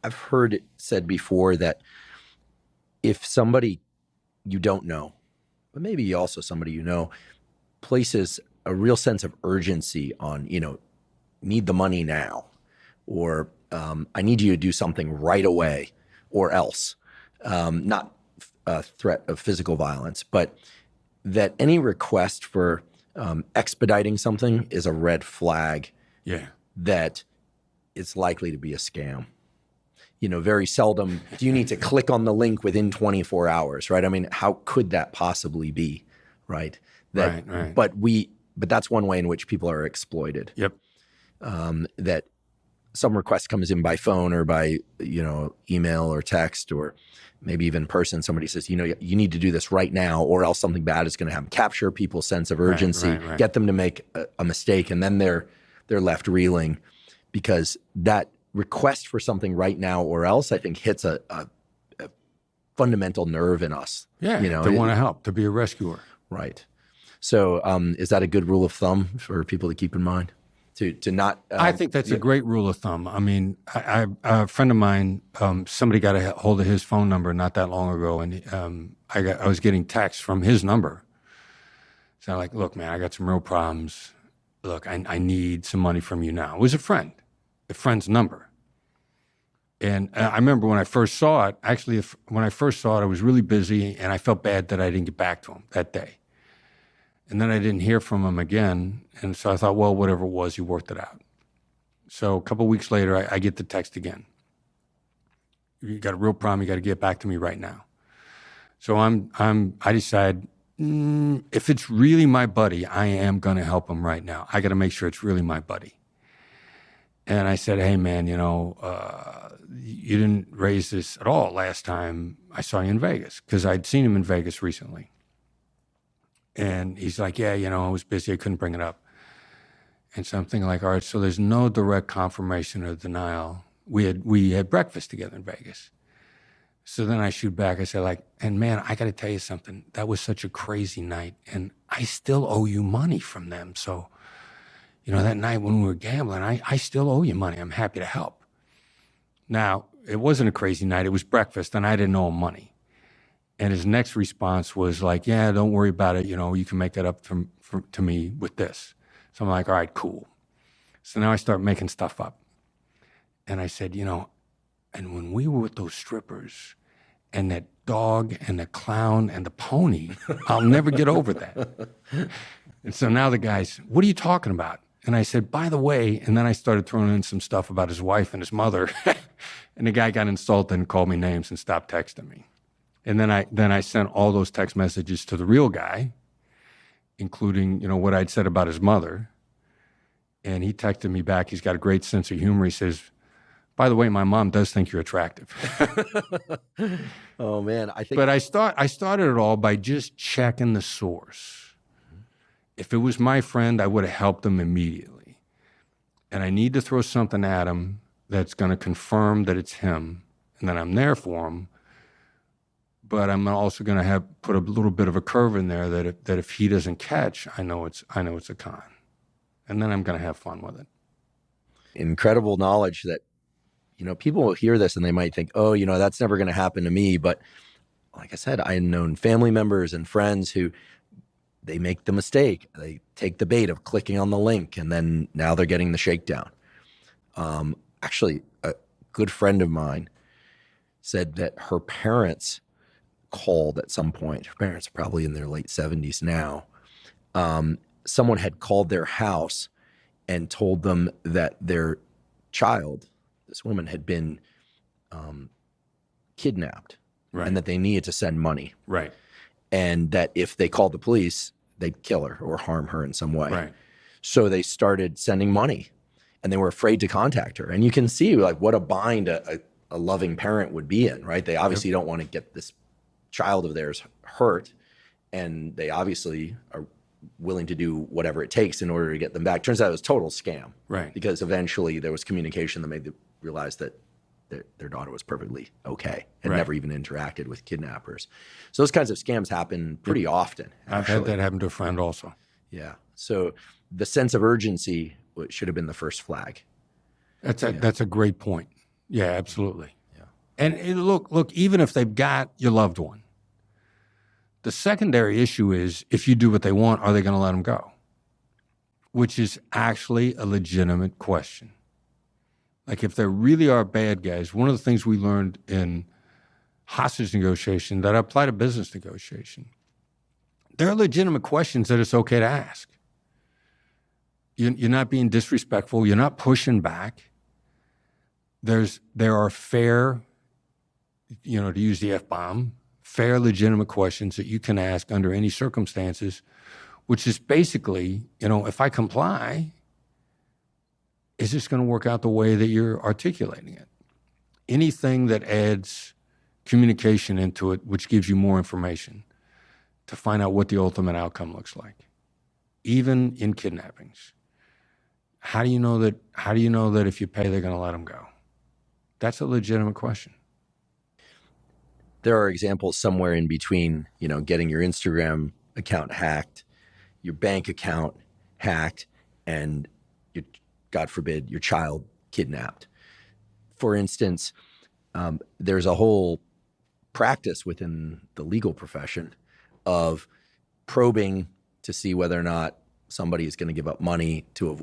I've heard it said before that if somebody you don't know, but maybe also somebody you know, places a real sense of urgency on, need the money now, or I need you to do something right away, or else, not a threat of physical violence, but that any request for expediting something is a red flag. Yeah. That it's likely to be a scam. Very seldom do you need to click on the link within 24 hours, right? I mean, how could that possibly be, right? Right. But that's one way in which people are exploited. Yep. That some request comes in by phone or by, email or text, or maybe even in person. Somebody says, you need to do this right now, or else something bad is going to happen. Capture people's sense of urgency, right. Get them to make a mistake, and then they're left reeling, because that request for something right now or else, I think, hits a fundamental nerve in us. Yeah, they want to help, to be a rescuer. Right. So is that a good rule of thumb for people to keep in mind? To not. I think that's a great rule of thumb. I mean, a friend of mine, somebody got a hold of his phone number not that long ago, and I was getting texts from his number. So I'm like, look, man, I got some real problems. Look, I need some money from you now. It was a friend's number. And I remember when I first saw it, when I first saw it, I was really busy, and I felt bad that I didn't get back to him that day. And then I didn't hear from him again. And so I thought, well, whatever it was, you worked it out. So a couple of weeks later, I get the text again. You got a real problem. You got to get back to me right now. So I decide, if it's really my buddy, I am going to help him right now. I got to make sure it's really my buddy. And I said, hey, man, you didn't raise this at all last time I saw you in Vegas, because I'd seen him in Vegas recently. And he's like, yeah, I was busy. I couldn't bring it up. And so I'm thinking like, all right, so there's no direct confirmation or denial. We had breakfast together in Vegas. So then I shoot back. I say like, and man, I got to tell you something. That was such a crazy night. And I still owe you money from them. So, that night when we were gambling, I still owe you money. I'm happy to help. Now, it wasn't a crazy night. It was breakfast, and I didn't owe him money. And his next response was like, yeah, don't worry about it. You can make that up to me with this. So I'm like, all right, cool. So now I start making stuff up. And I said, and when we were with those strippers and that dog and the clown and the pony, I'll never get over that. And so now the guy's, what are you talking about? And I said, by the way, and then I started throwing in some stuff about his wife and his mother. And the guy got insulted and called me names and stopped texting me. And then I sent all those text messages to the real guy, including, what I'd said about his mother. And he texted me back. He's got a great sense of humor. He says, by the way, my mom does think you're attractive. Oh, man. But I started it all by just checking the source. If it was my friend, I would have helped him immediately. And I need to throw something at him that's going to confirm that it's him, and that I'm there for him. But I'm also going to put a little bit of a curve in there that if he doesn't catch, I know it's a con, and then I'm going to have fun with it. Incredible knowledge that, people will hear this and they might think, oh, that's never going to happen to me. But like I said, I've known family members and friends who they make the mistake. They take the bait of clicking on the link, and then now they're getting the shakedown. Actually, a good friend of mine said that her parents called at some point. Her parents are probably in their late 70s now. Someone had called their house and told them that their child, this woman, had been kidnapped, right, and that they needed to send money. Right. And that if they called the police, they'd kill her or harm her in some way. Right. So they started sending money, and they were afraid to contact her. And you can see like what a bind a loving parent would be in, right? They obviously don't want to get this child of theirs hurt, and they obviously are willing to do whatever it takes in order to get them back. Turns out it was a total scam, right? Because eventually there was communication that made them realize that their daughter was perfectly okay and never even interacted with kidnappers. So those kinds of scams happen pretty often. I've had that happen to a friend also. Yeah. So the sense of urgency should have been the first flag. That's a great point. Yeah, absolutely. Yeah. And look, even if they've got your loved one, the secondary issue is if you do what they want, are they going to let them go? Which is actually a legitimate question. Like if there really are bad guys, one of the things we learned in hostage negotiation that apply to business negotiation, there are legitimate questions that it's okay to ask. You're not being disrespectful. You're not pushing back. There are fair, to use the F-bomb, fair, legitimate questions that you can ask under any circumstances, which is basically, if I comply, is this going to work out the way that you're articulating it? Anything that adds communication into it, which gives you more information to find out what the ultimate outcome looks like, even in kidnappings. How do you know that if you pay, they're going to let them go? That's a legitimate question. There are examples somewhere in between, getting your Instagram account hacked, your bank account hacked, and God forbid, your child kidnapped. For instance, there's a whole practice within the legal profession of probing to see whether or not somebody is going to give up money to avoid